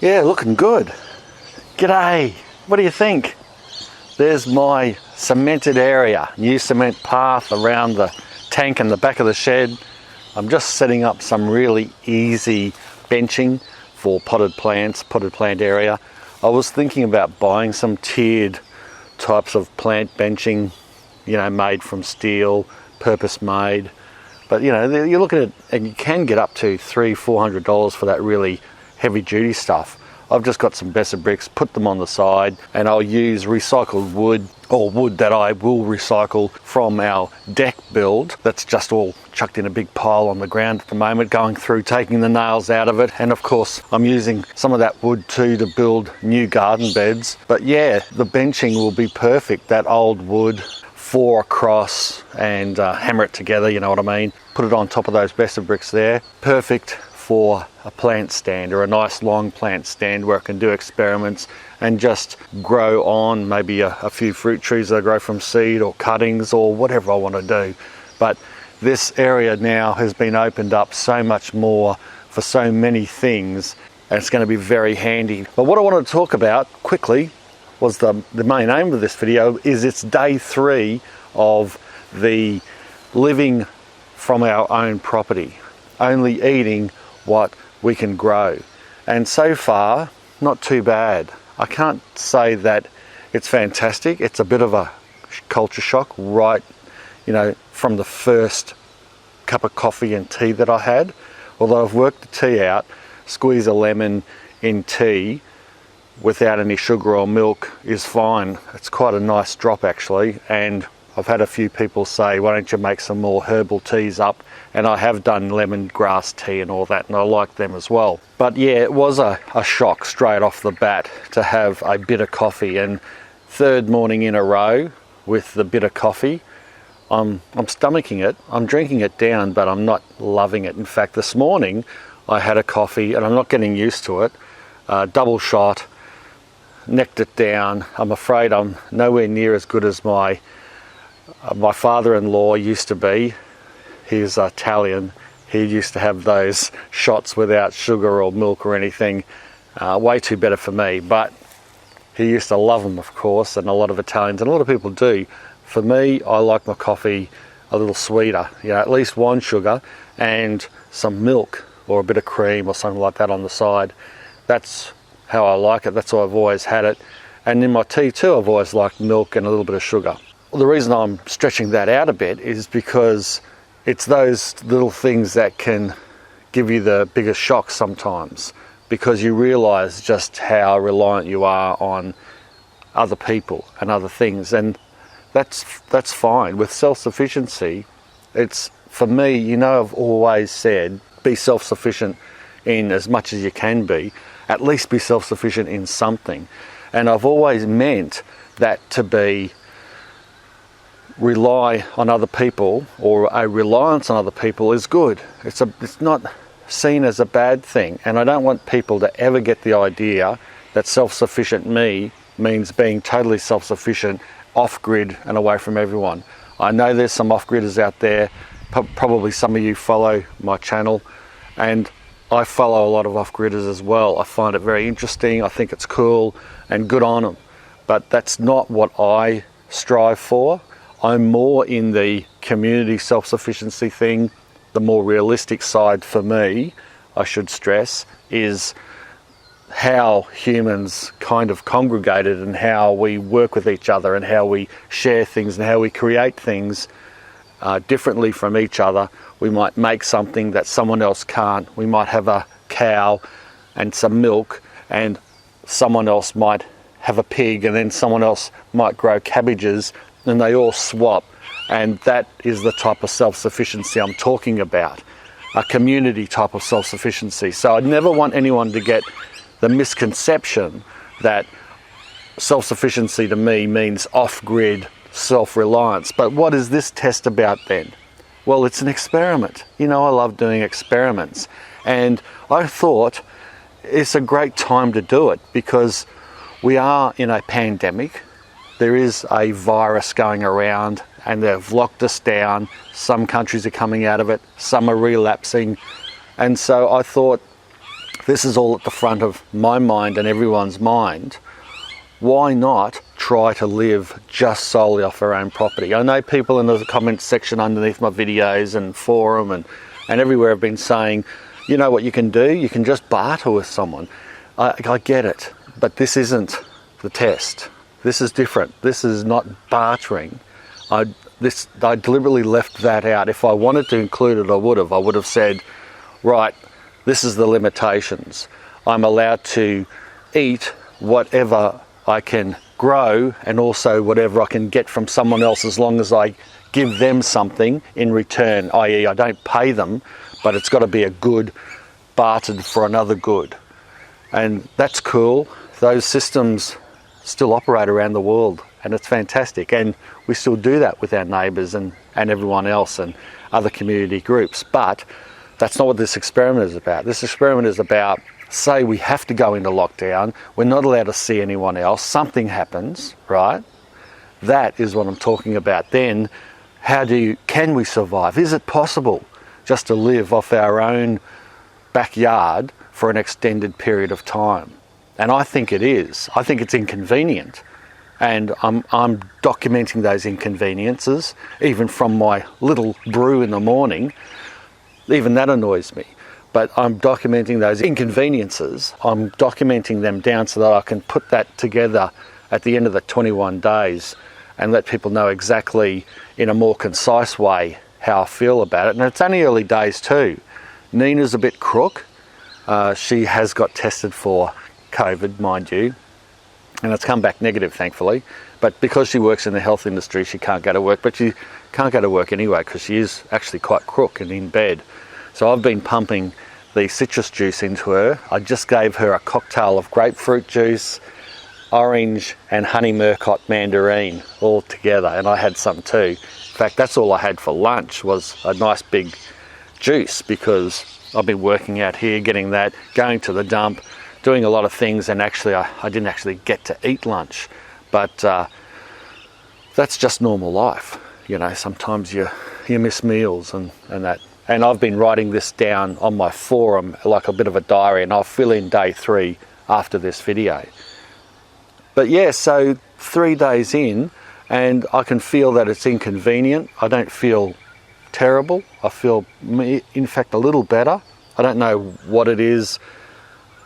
Yeah, looking good. G'day, what do you think? There's my cemented area, new cement path around the tank and the back of the shed. I'm just setting up some really easy benching for potted plants, potted plant area. I was thinking about buying some tiered types of plant benching, you know, made from steel, purpose made. But you know, you're looking at, and you can get up to $300-400 for that really heavy duty stuff. I've just got some Besser bricks, put them on the side, and I'll use recycled wood, or wood that I will recycle from our deck build that's just all chucked in a big pile on the ground at the moment, going through, taking the nails out of it. And of course, I'm using some of that wood too to build new garden beds. But yeah, the benching will be perfect. That old wood, 4 across, and hammer it together, you know what I mean? Put it on top of those Besser bricks there. Perfect for a plant stand, or a nice long plant stand where I can do experiments and just grow on maybe a few fruit trees that I grow from seed, or cuttings, or whatever I want to do. But this area now has been opened up so much more for so many things, and it's going to be very handy. But what I want to talk about quickly was the main aim of this video is it's day 3 of the living from our own property, only eating what we can grow. And so far, not too bad. I can't say that it's fantastic. It's a bit of a culture shock, right, you know, from the first cup of coffee and tea that I had. Although I've worked the tea out, squeeze a lemon in tea without any sugar or milk is fine. It's quite a nice drop actually, and I've had a few people say, why don't you make some more herbal teas up? And I have done lemongrass tea and all that, and I like them as well. But yeah, it was a shock straight off the bat to have a bitter coffee, and third morning in a row with the bitter coffee. I'm stomaching it, I'm drinking it down, but I'm not loving it. In fact, this morning I had a coffee, and I'm not getting used to it, double shot, necked it down. I'm afraid I'm nowhere near as good as my father-in-law used to be. He's Italian. He used to have those shots without sugar or milk or anything. Way too better for me, but he used to love them, of course, and a lot of Italians, and a lot of people do. For me, I like my coffee a little sweeter, you know, at least 1 sugar and some milk or a bit of cream or something like that on the side. That's how I like it. That's how I've always had it. And in my tea too, I've always liked milk and a little bit of sugar. Well, the reason I'm stretching that out a bit is because it's those little things that can give you the biggest shock sometimes, because you realise just how reliant you are on other people and other things. And that's fine. With self-sufficiency, it's, for me, you know, I've always said, be self-sufficient in as much as you can be. At least be self-sufficient in something. And I've always meant that to be rely on other people, or a reliance on other people, is good. It's not seen as a bad thing. And I don't want people to ever get the idea that self-sufficient me means being totally self-sufficient, off-grid and away from everyone. I know there's some off-gridders out there. Probably some of you follow my channel, and I follow a lot of off-gridders as well. I find it very interesting. I think it's cool and good on them. But that's not what I strive for. I'm more in the community self-sufficiency thing. The more realistic side for me, I should stress, is how humans kind of congregated, and how we work with each other, and how we share things, and how we create things differently from each other. We might make something that someone else can't. We might have a cow and some milk, and someone else might have a pig, and then someone else might grow cabbages, and they all swap. And that is the type of self-sufficiency I'm talking about, a community type of self-sufficiency. So I'd never want anyone to get the misconception that self-sufficiency to me means off-grid self-reliance. But what is this test about then? Well, it's an experiment. You know, I love doing experiments. And I thought it's a great time to do it, because we are in a pandemic. There is a virus going around, and they've locked us down. Some countries are coming out of it, some are relapsing. And so I thought this is all at the front of my mind and everyone's mind. Why not try to live just solely off our own property? I know people in the comments section underneath my videos and forum and everywhere have been saying, you know what you can do? You can just barter with someone. I get it, but this isn't the test. This is different. This is not bartering. I deliberately left that out. If I wanted to include it, I would have. I would have said, right, this is the limitations. I'm allowed to eat whatever I can grow and also whatever I can get from someone else, as long as I give them something in return, i.e. I don't pay them, but it's got to be a good bartered for another good. And that's cool. Those systems still operate around the world, and it's fantastic. And we still do that with our neighbours and everyone else and other community groups. But that's not what this experiment is about. This experiment is about, say we have to go into lockdown, we're not allowed to see anyone else, something happens, right? That is what I'm talking about. Then can we survive? Is it possible just to live off our own backyard for an extended period of time? And I think it is. I think it's inconvenient. And I'm documenting those inconveniences, even from my little brew in the morning. Even that annoys me. But I'm documenting those inconveniences. I'm documenting them down so that I can put that together at the end of the 21 days and let people know exactly, in a more concise way, how I feel about it. And it's only early days too. Nina's a bit crook. She has got tested for COVID, mind you, and it's come back negative, thankfully. But because she works in the health industry, she can't go to work. But she can't go to work anyway because she is actually quite crook and in bed. So I've been pumping the citrus juice into her. I just gave her a cocktail of grapefruit juice, orange and honey murcot mandarin all together, and I had some too. In fact, that's all I had for lunch, was a nice big juice, because I've been working out here, getting that, going to the dump, doing a lot of things, and actually I didn't actually get to eat lunch. But that's just normal life. You know, sometimes you miss meals and that. And I've been writing this down on my forum like a bit of a diary, and I'll fill in day 3 after this video. But yeah, so 3 days in, and I can feel that it's inconvenient. I don't feel terrible. I feel, in fact, a little better. I don't know what it is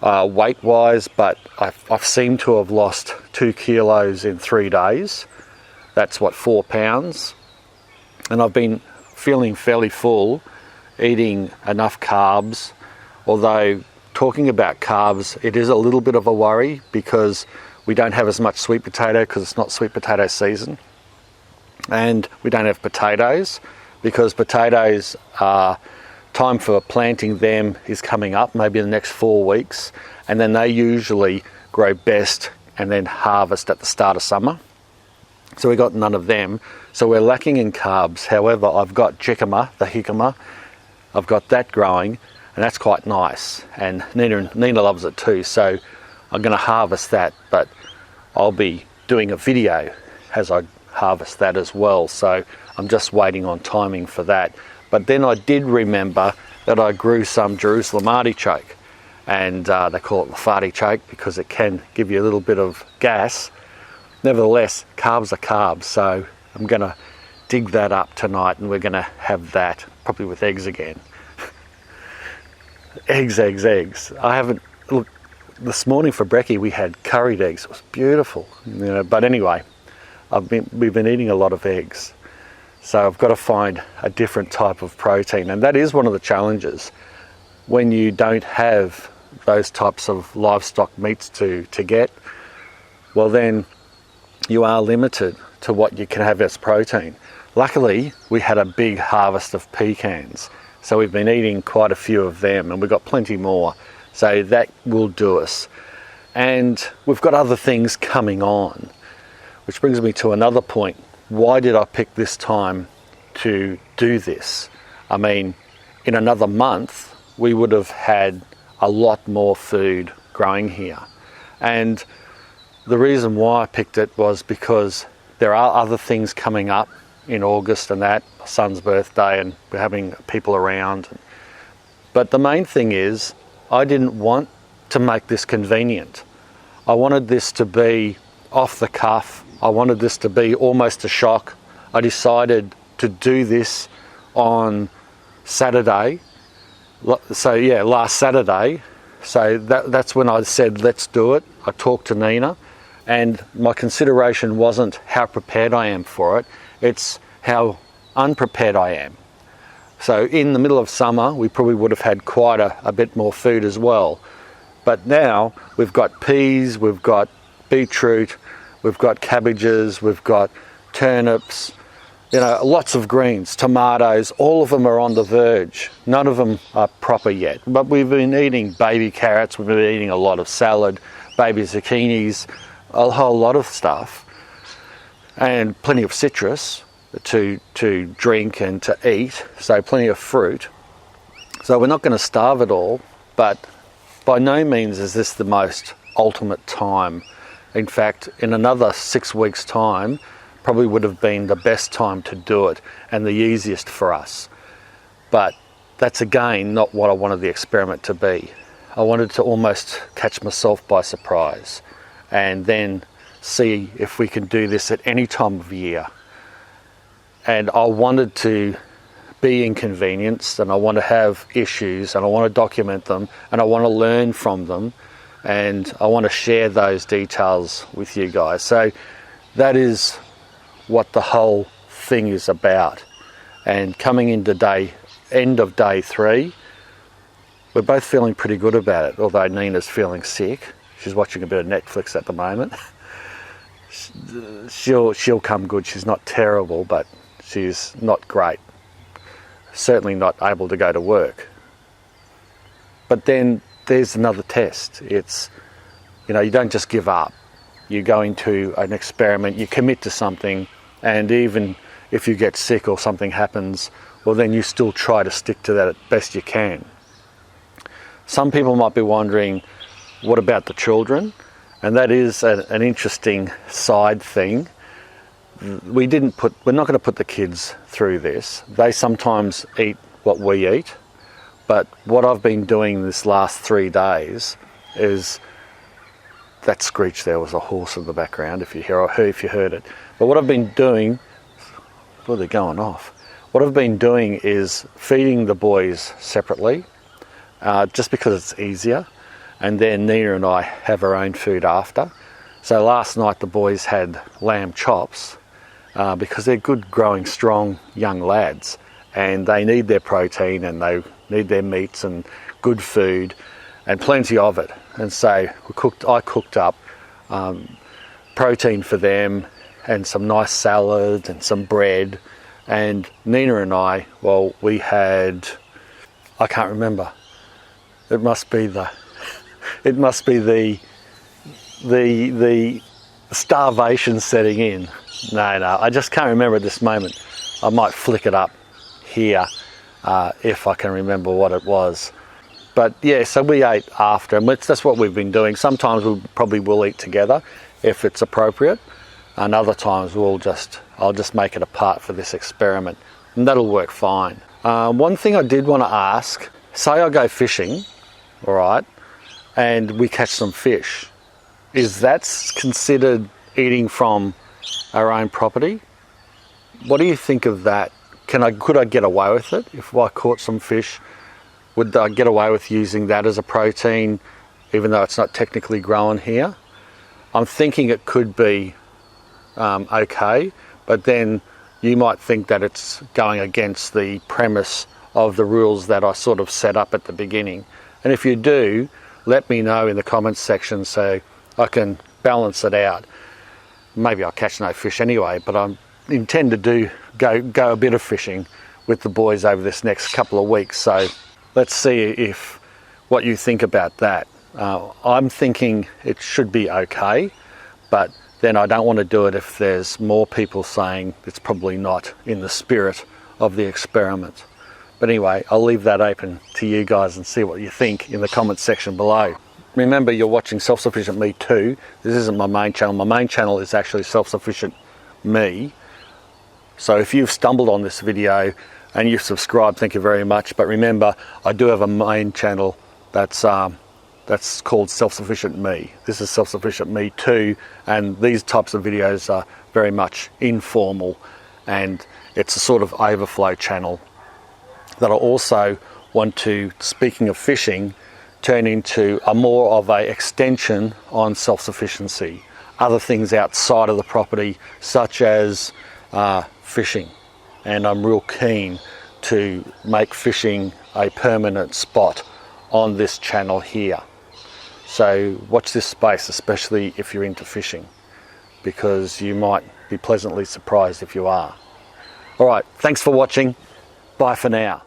weight-wise, but I've seemed to have lost 2 kilos in 3 days. That's what, 4 pounds. And I've been feeling fairly full, eating enough carbs. Although, talking about carbs, it is a little bit of a worry because we don't have as much sweet potato because it's not sweet potato season. And we don't have potatoes because potatoes are, time for planting them is coming up, maybe in the next 4 weeks. And then they usually grow best and then harvest at the start of summer. So we got none of them. So we're lacking in carbs. However, I've got jicama, the jicama. I've got that growing, and that's quite nice. And Nina loves it too. So I'm going to harvest that, but I'll be doing a video as I harvest that as well. So I'm just waiting on timing for that. But then I did remember that I grew some Jerusalem artichoke, and they call it the artichoke because it can give you a little bit of gas. Nevertheless, carbs are carbs, so I'm going to dig that up tonight, and we're going to have that, probably with eggs again. Eggs. I haven't, look, this morning for brekkie we had curried eggs. It was beautiful, you know. But anyway, we've been eating a lot of eggs. So I've got to find a different type of protein, and that is one of the challenges when you don't have those types of livestock meats to get. Well, then you are limited to what you can have as protein. Luckily, we had a big harvest of pecans, so we've been eating quite a few of them, and we've got plenty more, so that will do us. And we've got other things coming on, which brings me to another point. Why did I pick this time to do this? I mean, in another month, we would have had a lot more food growing here. And the reason why I picked it was because there are other things coming up in August and that, my son's birthday, and we're having people around. But the main thing is, I didn't want to make this convenient. I wanted this to be off the cuff. I wanted this to be almost a shock. I decided to do this on Saturday. So yeah, last Saturday. So that's when I said, let's do it. I talked to Nina, and my consideration wasn't how prepared I am for it. It's how unprepared I am. So in the middle of summer, we probably would have had quite a bit more food as well. But now we've got peas, we've got beetroot, we've got cabbages, we've got turnips, you know, lots of greens, tomatoes, all of them are on the verge. None of them are proper yet. But we've been eating baby carrots, we've been eating a lot of salad, baby zucchinis, a whole lot of stuff, and plenty of citrus to drink and to eat, so plenty of fruit. So we're not going to starve it all, but by no means is this the most ultimate time. In fact, in another 6 weeks' time, probably would have been the best time to do it and the easiest for us. But that's again not what I wanted the experiment to be. I wanted to almost catch myself by surprise and then see if we can do this at any time of year. And I wanted to be inconvenienced, and I want to have issues, and I want to document them, and I want to learn from them, and I want to share those details with you guys. So that is what the whole thing is about. And coming into end of day 3, we're both feeling pretty good about it, although Nina's feeling sick. She's watching a bit of Netflix at the moment. She'll come good. She's not terrible, but she's not great. Certainly not able to go to work. But then there's another test. It's, you know, you don't just give up. You go into an experiment, you commit to something, and even if you get sick or something happens, well, then you still try to stick to that as best you can. Some people might be wondering, what about the children? And that is an interesting side thing. We're not going to put the kids through this. They sometimes eat what we eat, but what I've been doing this last 3 days is, that screech there was a horse in the background, if you heard it. But what I've been doing, well, they're going off. What I've been doing is feeding the boys separately, just because it's easier, and then Nina and I have our own food after. So last night the boys had lamb chops, because they're good growing strong young lads, and they need their protein and they need their meats and good food and plenty of it. And so I cooked up protein for them and some nice salad and some bread. And Nina and I, well, we had, I can't remember. It must be the starvation setting in. No, I just can't remember at this moment. I might flick it up here if I can remember what it was. But yeah, so we ate after, and that's what we've been doing. Sometimes we probably will eat together if it's appropriate, and other times I'll just make it apart for this experiment, and that'll work fine. One thing I did want to ask, say I go fishing, all right, and we catch some fish. Is that considered eating from our own property? What do you think of that? Could I get away with it if I caught some fish? Would I get away with using that as a protein, even though it's not technically grown here? I'm thinking it could be okay, but then you might think that it's going against the premise of the rules that I sort of set up at the beginning. And if you do, let me know in the comments section so I can balance it out. Maybe I'll catch no fish anyway, but I intend to go a bit of fishing with the boys over this next couple of weeks. So let's see what you think about that. I'm thinking it should be okay, but then I don't want to do it if there's more people saying it's probably not in the spirit of the experiment. But anyway, I'll leave that open to you guys and see what you think in the comments section below. Remember, you're watching Self-Sufficient Me 2. This isn't my main channel. My main channel is actually Self-Sufficient Me. So if you've stumbled on this video and you've subscribed, thank you very much. But remember, I do have a main channel that's called Self-Sufficient Me. This is Self-Sufficient Me too, and these types of videos are very much informal, and it's a sort of overflow channel that I also want to, speaking of fishing, turn into a more of a extension on self-sufficiency. Other things outside of the property, such as fishing, and I'm real keen to make fishing a permanent spot on this channel here. So watch this space, especially if you're into fishing, because you might be pleasantly surprised if you are. All right, thanks for watching. Bye for now.